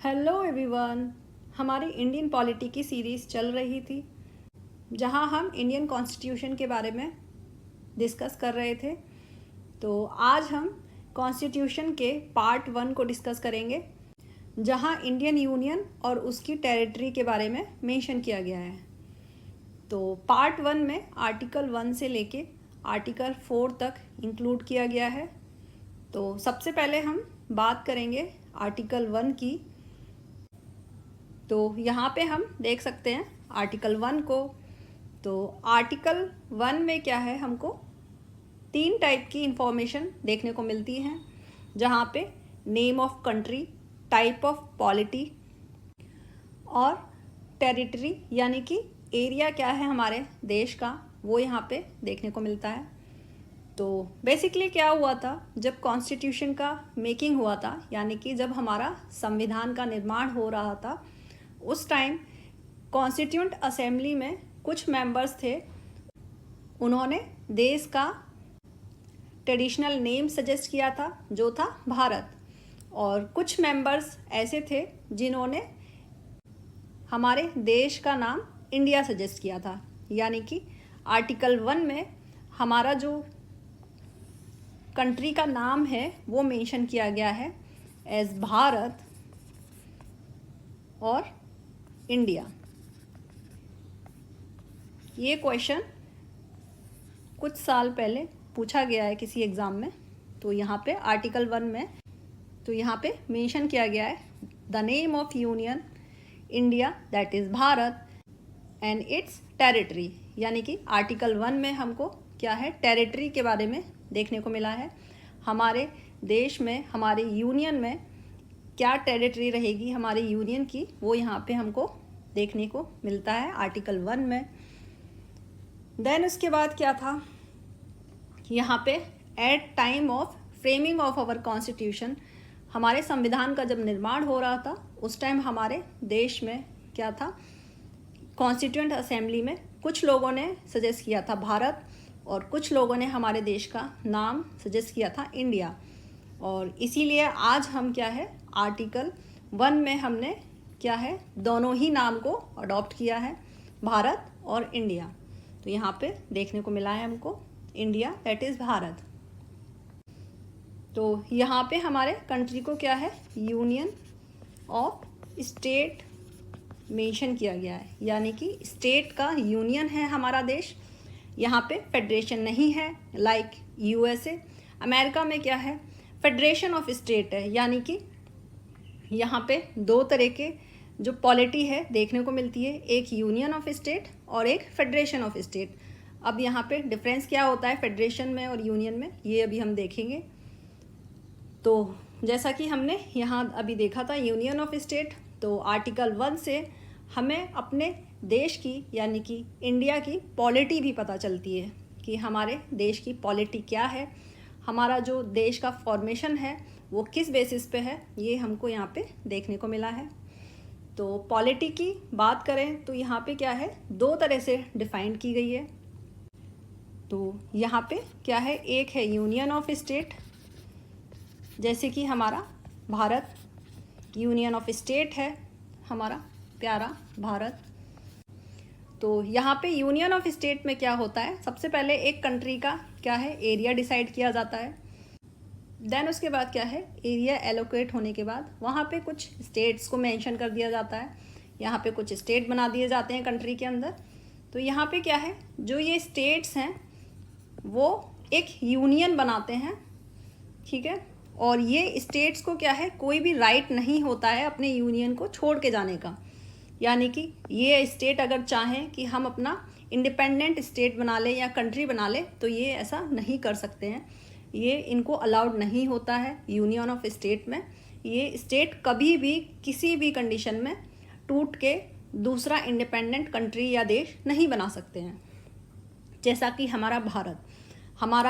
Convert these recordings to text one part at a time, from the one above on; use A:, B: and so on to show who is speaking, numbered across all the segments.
A: Hello everyone. हमारी Indian polity की series चल रही थी जहां हम इंडियन कॉन्स्टिट्यूशन के बारे में डिस्कस कर रहे थे। तो आज हम कॉन्स्टिट्यूशन के पार्ट 1 को डिस्कस करेंगे जहां इंडियन यूनियन और उसकी टेरिटरी के बारे में मेंशन किया गया है। तो पार्ट 1 में आर्टिकल 1 से लेके आर्टिकल 4 तक इंक्लूड किया गया है। तो सबसे पहले हम बात करेंगे आर्टिकल 1 की। तो यहाँ पे हम देख सकते हैं आर्टिकल 1 को। तो आर्टिकल 1 में क्या है, हमको 3 टाइप की इंफॉर्मेशन देखने को मिलती हैं, जहाँ पे name of country, type of polity और टेरिटरी यानी कि एरिया क्या है हमारे देश का, वो यहाँ पे देखने को मिलता है। तो बेसिकली क्या हुआ था, जब कॉन्स्टिट्यूशन का मेकिंग हुआ था, यानी कि जब हमारा संविधान का निर्माण हो रहा था, उस टाइम कॉन्स्टिट्यूंट असेंबली में कुछ मेंबर्स थे, उन्होंने देश का ट्रेडिशनल नेम सजेस्ट किया था जो था भारत, और कुछ मेंबर्स ऐसे थे जिन्होंने हमारे देश का नाम इंडिया सजेस्ट किया था। यानी कि आर्टिकल 1 में हमारा जो कंट्री का नाम है वो मेंशन किया गया है एज भारत और इंडिया। ये क्वेश्चन कुछ साल पहले पूछा गया है किसी एग्ज़ाम में। तो यहाँ पे आर्टिकल 1 में तो यहाँ पे मेंशन किया गया है the name of union India that is Bharat and it's territory. यानी कि आर्टिकल 1 में हमको क्या है, टेरिटरी के बारे में देखने को मिला है। हमारे देश में, हमारे यूनियन में क्या टेरिटरी रहेगी हमारी यूनियन की, वो यहाँ पे हमको देखने को मिलता है आर्टिकल 1 में। देन उसके बाद क्या था, यहाँ पे at time of framing of our constitution, हमारे संविधान का जब निर्माण हो रहा था उस टाइम हमारे देश में क्या था, कॉन्स्टिट्यूएंट असेंबली में कुछ लोगों ने सजेस्ट किया था भारत और कुछ लोगों ने हमारे देश का नाम सजेस्ट किया था इंडिया। और इसीलिए आज हम क्या है, आर्टिकल 1 में हमने क्या है, दोनों ही नाम को अडॉप्ट किया है, भारत और इंडिया। तो यहाँ पे देखने को मिला है हमको इंडिया दैट इज़ भारत। तो यहाँ पे हमारे कंट्री को क्या है, यूनियन ऑफ स्टेट मेंशन किया गया है, यानी कि स्टेट का यूनियन है हमारा देश। यहाँ पे फेडरेशन नहीं है लाइक यूएसए। अमेरिका में क्या है, फेडरेशन ऑफ स्टेट है, यानी कि यहाँ पे 2 तरह के जो पॉलिटी है देखने को मिलती है, एक यूनियन ऑफ स्टेट और एक फेडरेशन ऑफ स्टेट। अब यहाँ पे डिफरेंस क्या होता है फेडरेशन में और यूनियन में, ये अभी हम देखेंगे। तो जैसा कि हमने यहाँ अभी देखा था यूनियन ऑफ स्टेट, तो आर्टिकल 1 से हमें अपने देश की यानी कि इंडिया की पॉलिटी भी पता चलती है कि हमारे देश की पॉलिटी क्या है, हमारा जो देश का फॉर्मेशन है वो किस बेसिस पे है, ये हमको यहाँ पे देखने को मिला है। तो पॉलिटी की बात करें तो यहाँ पे क्या है, 2 तरह से डिफाइन की गई है। तो यहाँ पे क्या है, एक है यूनियन ऑफ स्टेट, जैसे कि हमारा भारत यूनियन ऑफ स्टेट है, हमारा प्यारा भारत। तो यहाँ पे यूनियन ऑफ स्टेट में क्या होता है, सबसे पहले एक कंट्री का क्या है, एरिया डिसाइड किया जाता है। देन उसके बाद क्या है, एरिया एलोकेट होने के बाद वहाँ पे कुछ स्टेट्स को मेंशन कर दिया जाता है, यहाँ पे कुछ स्टेट बना दिए जाते हैं कंट्री के अंदर। तो यहाँ पे क्या है, जो ये स्टेट्स हैं वो एक यूनियन बनाते हैं, ठीक है। और ये स्टेट्स को क्या है, कोई भी राइट नहीं होता है अपने यूनियन को छोड़ के जाने का। यानी कि ये स्टेट अगर चाहें कि हम अपना इंडिपेंडेंट स्टेट बना लें या कंट्री बना लें, तो ये ऐसा नहीं कर सकते हैं, ये इनको अलाउड नहीं होता है यूनियन ऑफ स्टेट में। ये स्टेट कभी भी किसी भी कंडीशन में टूट के दूसरा इंडिपेंडेंट कंट्री या देश नहीं बना सकते हैं। जैसा कि हमारा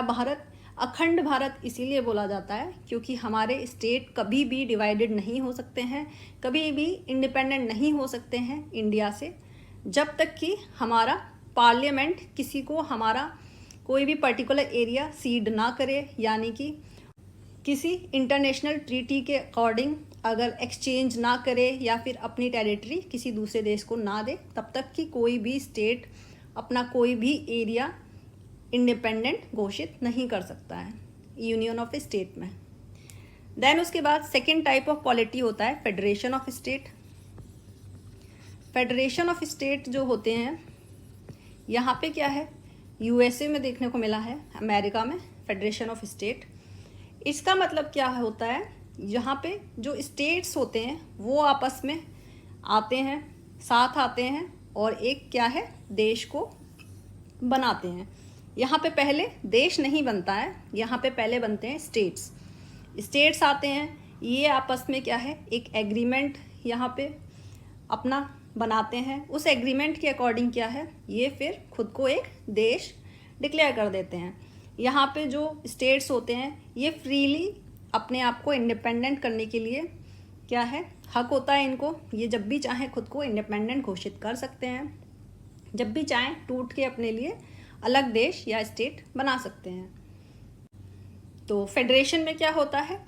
A: भारत अखंड भारत इसीलिए बोला जाता है क्योंकि हमारे स्टेट कभी भी डिवाइडेड नहीं हो सकते हैं, कभी भी इंडिपेंडेंट नहीं हो सकते हैं इंडिया से, जब तक कि हमारा पार्लियामेंट किसी को हमारा कोई भी पर्टिकुलर एरिया सीड ना करे, यानी कि किसी इंटरनेशनल ट्रीटी के अकॉर्डिंग अगर एक्सचेंज ना करे या फिर अपनी टेरिटरी किसी दूसरे देश को ना दे, तब तक कि कोई भी स्टेट अपना कोई भी एरिया इंडिपेंडेंट घोषित नहीं कर सकता है यूनियन ऑफ स्टेट में। देन उसके बाद सेकेंड टाइप ऑफ पॉलिटी होता है federation of state. Federation of state जो होते हैं, यहाँ पे क्या है, यूएसए में देखने को मिला है, अमेरिका में फेडरेशन ऑफ स्टेट। इसका मतलब क्या होता है, यहाँ पे जो स्टेट्स होते हैं वो आपस में आते हैं, साथ आते हैं और एक क्या है, देश को बनाते हैं। यहाँ पे पहले देश नहीं बनता है, यहाँ पे पहले बनते हैं स्टेट्स। स्टेट्स आते हैं, ये आपस में क्या है, एक एग्रीमेंट यहाँ पे अपना बनाते हैं। उस एग्रीमेंट के अकॉर्डिंग क्या है, ये फिर खुद को एक देश डिक्लेयर कर देते हैं। यहाँ पे जो स्टेट्स होते हैं ये फ्रीली अपने आप को इंडिपेंडेंट करने के लिए क्या है, हक होता है इनको। ये जब भी चाहें खुद को इंडिपेंडेंट घोषित कर सकते हैं, जब भी चाहें टूट के अपने लिए अलग देश या स्टेट बना सकते हैं। तो फेडरेशन में क्या होता है,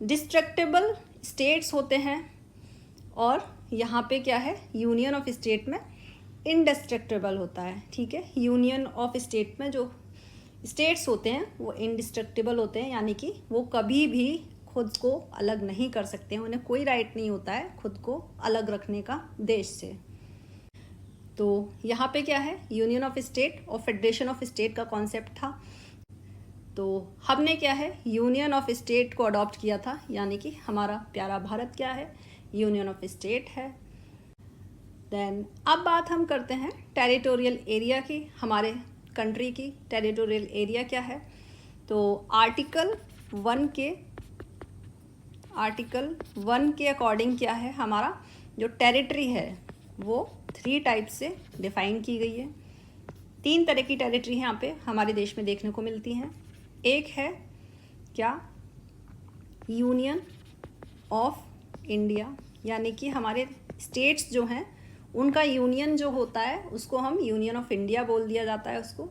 A: डिस्ट्रक्टेबल स्टेट्स होते हैं और यहाँ पे क्या है, यूनियन ऑफ स्टेट में इंडिस्ट्रक्टेबल होता है। ठीक है, यूनियन ऑफ स्टेट में जो स्टेट्स होते हैं वो इंडिस्ट्रक्टेबल होते हैं, यानी कि वो कभी भी खुद को अलग नहीं कर सकते हैं, उन्हें कोई राइट नहीं होता है खुद को अलग रखने का देश से। तो यहाँ पे क्या है, यूनियन ऑफ स्टेट और फेडरेशन ऑफ स्टेट का कॉन्सेप्ट था। तो हमने क्या है, यूनियन ऑफ स्टेट को अडॉप्ट किया था, यानी कि हमारा प्यारा भारत क्या है, यूनियन ऑफ स्टेट है। देन अब बात हम करते हैं टेरिटोरियल एरिया की। हमारे कंट्री की टेरिटोरियल एरिया क्या है, तो आर्टिकल 1 के अकॉर्डिंग क्या है, हमारा जो टेरिटरी है वो 3 टाइप से डिफाइन की गई है। 3 तरह की टेरिटरी यहाँ पे हमारे देश में देखने को मिलती हैं। एक है क्या, यूनियन ऑफ इंडिया, यानी कि हमारे स्टेट्स जो हैं उनका यूनियन जो होता है उसको हम यूनियन ऑफ इंडिया बोल दिया जाता है उसको।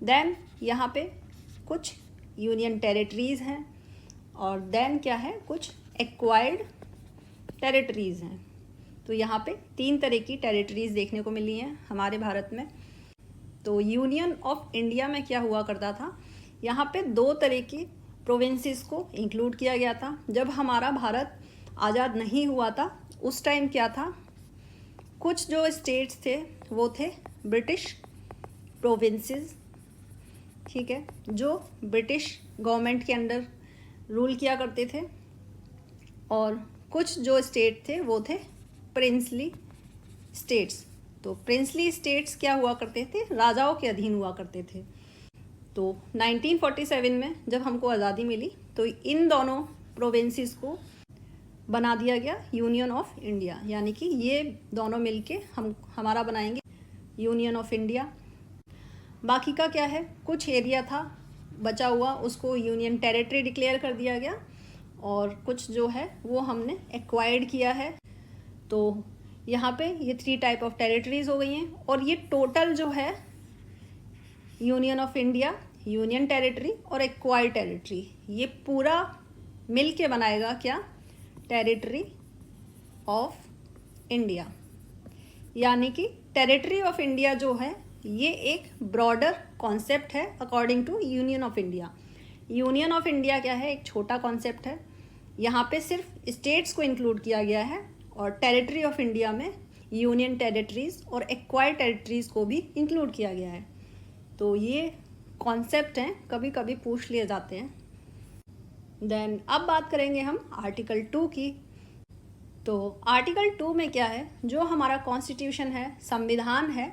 A: देन यहाँ पे कुछ यूनियन टेरिटरीज़ हैं और देन क्या है, कुछ एक्वायर्ड टेरिटरीज़ हैं। तो यहाँ पे 3 तरह की टेरिटरीज़ देखने को मिली हैं हमारे भारत में। तो यूनियन ऑफ इंडिया में क्या हुआ करता था, यहाँ पे 2 तरह की प्रोविंसेस को इंक्लूड किया गया था। जब हमारा भारत आज़ाद नहीं हुआ था उस टाइम क्या था, कुछ जो स्टेट्स थे वो थे ब्रिटिश प्रोविंसेस, ठीक है, जो ब्रिटिश गवर्नमेंट के अंडर रूल किया करते थे, और कुछ जो स्टेट थे वो थे प्रिंसली स्टेट्स। तो प्रिंसली स्टेट्स क्या हुआ करते थे, राजाओं के अधीन हुआ करते थे। तो 1947 में जब हमको आज़ादी मिली तो इन दोनों प्रोविंसेस को बना दिया गया यूनियन ऑफ इंडिया, यानी कि ये दोनों मिलके हमारा बनाएंगे यूनियन ऑफ इंडिया। बाकी का क्या है, कुछ एरिया था बचा हुआ उसको यूनियन टेरिटरी डिक्लेयर कर दिया गया और कुछ जो है वो हमने एक्वायर्ड किया है। तो यहाँ पे ये 3 टाइप ऑफ टेरिटरीज हो गई हैं और ये टोटल जो है union of India, union territory और एक्वायर्ड टेरिटरी, ये पूरा मिल के बनाएगा क्या, टेरिटरी ऑफ इंडिया। यानी कि टेरिटरी ऑफ इंडिया जो है ये एक ब्रॉडर कॉन्सेप्ट है according to union of India. Union of India क्या है, एक छोटा कॉन्सेप्ट है, यहाँ पे सिर्फ स्टेट्स को इंक्लूड किया गया है और टेरिटरी ऑफ इंडिया में यूनियन टेरिटरीज और एक्वायर्ड टेरिटरीज को भी इंक्लूड किया गया है। तो ये कॉन्सेप्ट हैं, कभी कभी पूछ लिए जाते हैं। देन अब बात करेंगे हम आर्टिकल 2 की। तो आर्टिकल 2 में क्या है, जो हमारा कॉन्स्टिट्यूशन है, संविधान है,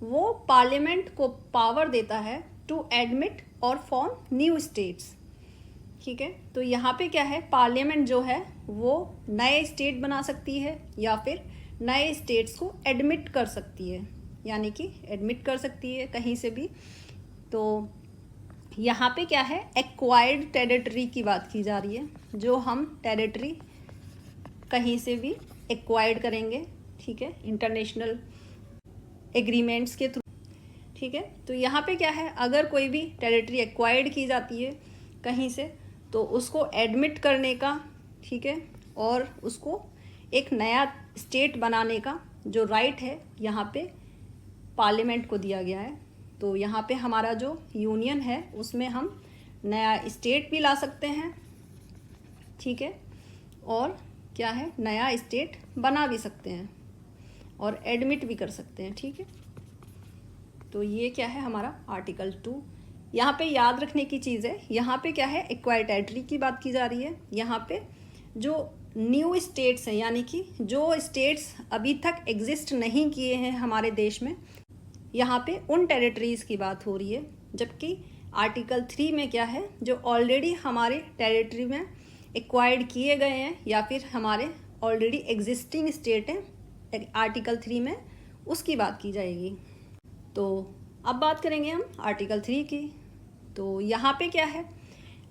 A: वो पार्लियामेंट को पावर देता है टू एडमिट और फॉर्म न्यू स्टेट्स। ठीक है, तो यहाँ पे क्या है, पार्लियामेंट जो है वो नए स्टेट बना सकती है या फिर नए स्टेट्स को एडमिट कर सकती है, यानी कि एडमिट कर सकती है कहीं से भी। तो यहाँ पे क्या है, एक्वायर्ड टेरिटरी की बात की जा रही है, जो हम टेरिटरी कहीं से भी एक्वायर्ड करेंगे, ठीक है, इंटरनेशनल एग्रीमेंट्स के थ्रू। ठीक है, तो यहाँ पे क्या है, अगर कोई भी टेरिटरी एक्वायर्ड की जाती है कहीं से तो उसको एडमिट करने का, ठीक है, और उसको एक नया स्टेट बनाने का जो राइट है यहाँ पे पार्लियामेंट को दिया गया है। तो यहाँ पे हमारा जो यूनियन है उसमें हम नया स्टेट भी ला सकते हैं, ठीक है, और क्या है, नया स्टेट बना भी सकते हैं और एडमिट भी कर सकते हैं, ठीक है। तो ये क्या है हमारा आर्टिकल 2। यहाँ पे याद रखने की चीज़ है, यहाँ पे क्या है, एक्वायर्ड टेरिटरी की बात की जा रही है। यहाँ पे जो न्यू स्टेट्स हैं, यानी कि जो स्टेट्स अभी तक एग्जिस्ट नहीं किए हैं हमारे देश में, यहाँ पे उन टेरिटरीज़ की बात हो रही है। जबकि आर्टिकल 3 में क्या है, जो ऑलरेडी हमारे टेरिटरी में एक्वायर्ड किए गए हैं या फिर हमारे ऑलरेडी एग्जिस्टिंग स्टेट हैं, आर्टिकल 3 में उसकी बात की जाएगी। तो अब बात करेंगे हम आर्टिकल 3 की। तो यहाँ पे क्या है,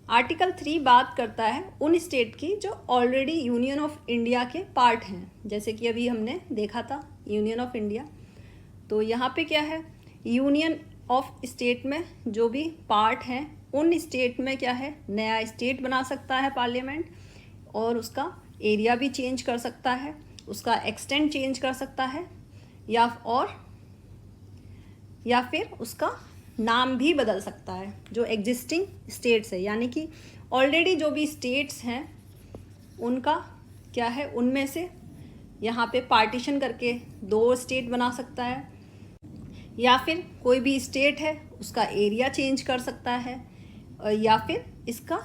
A: आर्टिकल 3 बात करता है उन स्टेट की जो ऑलरेडी यूनियन ऑफ इंडिया के पार्ट हैं, जैसे कि अभी हमने देखा था यूनियन ऑफ इंडिया। तो यहाँ पे क्या है, यूनियन ऑफ स्टेट में जो भी पार्ट हैं उन स्टेट में क्या है, नया स्टेट बना सकता है पार्लियामेंट, और उसका एरिया भी चेंज कर सकता है, उसका एक्सटेंट चेंज कर सकता है, या फिर उसका नाम भी बदल सकता है जो एग्जिस्टिंग स्टेट्स है। यानी कि ऑलरेडी जो भी स्टेट्स हैं उनका क्या है, उनमें से यहाँ पे पार्टीशन करके 2 स्टेट बना सकता है, या फिर कोई भी स्टेट है उसका एरिया चेंज कर सकता है, या फिर इसका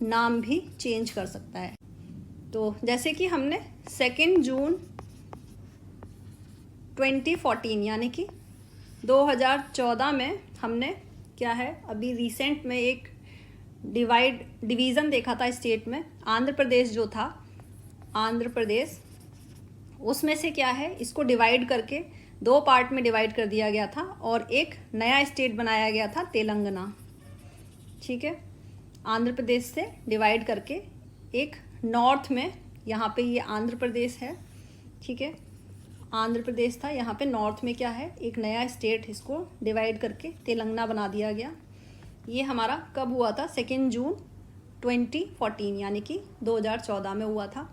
A: नाम भी चेंज कर सकता है। तो जैसे कि हमने 2 जून 2014 यानी कि 2014 में हमने क्या है, अभी रिसेंट में एक डिवीज़न देखा था स्टेट में। आंध्र प्रदेश जो था, आंध्र प्रदेश, उसमें से क्या है, इसको डिवाइड करके 2 पार्ट में डिवाइड कर दिया गया था और एक नया स्टेट बनाया गया था तेलंगाना, ठीक है। आंध्र प्रदेश से डिवाइड करके एक नॉर्थ में, यहाँ पे ये आंध्र प्रदेश है, ठीक है, आंध्र प्रदेश था, यहाँ पे नॉर्थ में क्या है, एक नया स्टेट, इसको डिवाइड करके तेलंगाना बना दिया गया। ये हमारा कब हुआ था, 2 जून 2014 यानी कि 2014 में हुआ था,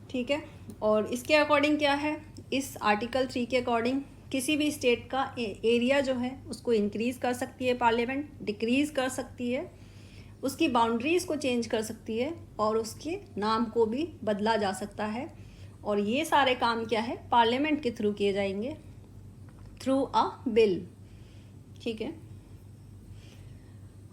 A: ठीक है। और इसके अकॉर्डिंग क्या है, इस आर्टिकल 3 के अकॉर्डिंग किसी भी स्टेट का एरिया जो है उसको इंक्रीज़ कर सकती है पार्लियामेंट, डिक्रीज़ कर सकती है, उसकी बाउंड्रीज़ को चेंज कर सकती है, और उसके नाम को भी बदला जा सकता है। और ये सारे काम क्या है, पार्लियामेंट के थ्रू किए जाएंगे, थ्रू अ बिल, ठीक है।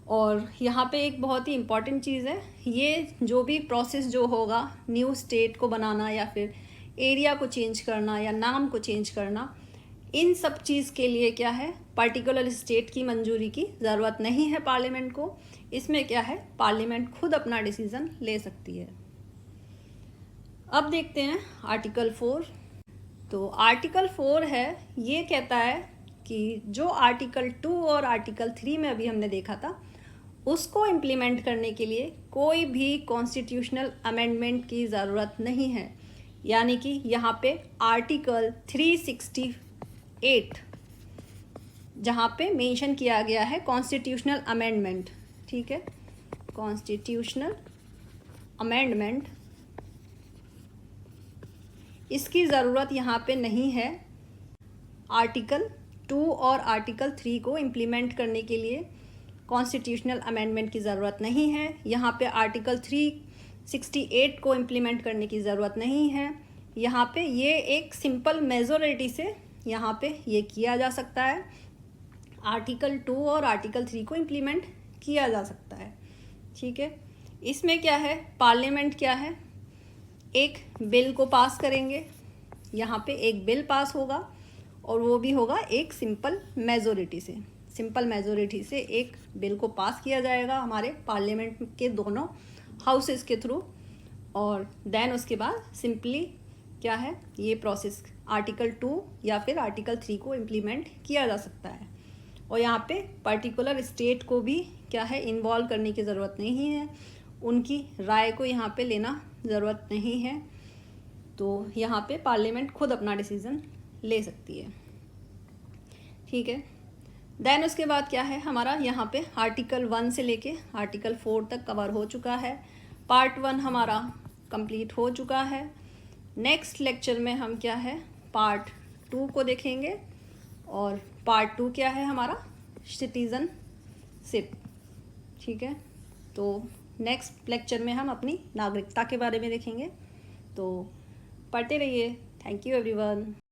A: और यहाँ पे एक बहुत ही इम्पॉर्टेंट चीज़ है, ये जो भी प्रोसेस जो होगा न्यू स्टेट को बनाना या फिर एरिया को चेंज करना या नाम को चेंज करना, इन सब चीज़ के लिए क्या है, पर्टिकुलर स्टेट की मंजूरी की ज़रूरत नहीं है पार्लियामेंट को। इसमें क्या है, पार्लियामेंट खुद अपना डिसीज़न ले सकती है। अब देखते हैं आर्टिकल 4। तो आर्टिकल 4 है, ये कहता है कि जो आर्टिकल 2 और आर्टिकल 3 में अभी हमने देखा था उसको इम्प्लीमेंट करने के लिए कोई भी कॉन्स्टिट्यूशनल अमेंडमेंट की ज़रूरत नहीं है। यानी कि यहाँ पे आर्टिकल 368 जहाँ पे मेंशन किया गया है कॉन्स्टिट्यूशनल अमेंडमेंट, ठीक है, कॉन्स्टिट्यूशनल अमेंडमेंट, इसकी ज़रूरत यहाँ पे नहीं है। आर्टिकल 2 और आर्टिकल 3 को इम्प्लीमेंट करने के लिए कॉन्स्टिट्यूशनल अमेंडमेंट की ज़रूरत नहीं है। यहाँ पे आर्टिकल 368 को इम्प्लीमेंट करने की ज़रूरत नहीं है। यहाँ पे ये एक सिंपल मेजॉरिटी से यहाँ पे ये किया जा सकता है। आर्टिकल 2 और आर्टिकल 3 को इम्प्लीमेंट किया जा सकता है, ठीक है। इसमें क्या है, पार्लियामेंट क्या है, एक बिल को पास करेंगे, यहाँ पे एक बिल पास होगा और वो भी होगा एक सिंपल मेजॉरिटी से। सिंपल मेजॉरिटी से एक बिल को पास किया जाएगा हमारे पार्लियामेंट के दोनों हाउसेस के थ्रू, और देन उसके बाद सिंपली क्या है, ये प्रोसेस आर्टिकल 2 या फिर आर्टिकल 3 को इम्प्लीमेंट किया जा सकता है। और यहाँ पे पर्टिकुलर स्टेट को भी क्या है, इन्वॉल्व करने की ज़रूरत नहीं है, उनकी राय को यहाँ पे लेना ज़रूरत नहीं है। तो यहाँ पे पार्लियामेंट खुद अपना डिसीज़न ले सकती है, ठीक है। देन उसके बाद क्या है, हमारा यहाँ पे आर्टिकल 1 से लेके आर्टिकल 4 तक कवर हो चुका है। पार्ट 1 हमारा कंप्लीट हो चुका है। नेक्स्ट लेक्चर में हम क्या है पार्ट 2 को देखेंगे, और पार्ट 2 क्या है हमारा सिटीजनशिप। ठीक है, तो नेक्स्ट लेक्चर में हम अपनी नागरिकता के बारे में देखेंगे। तो पढ़ते रहिए। Thank you everyone.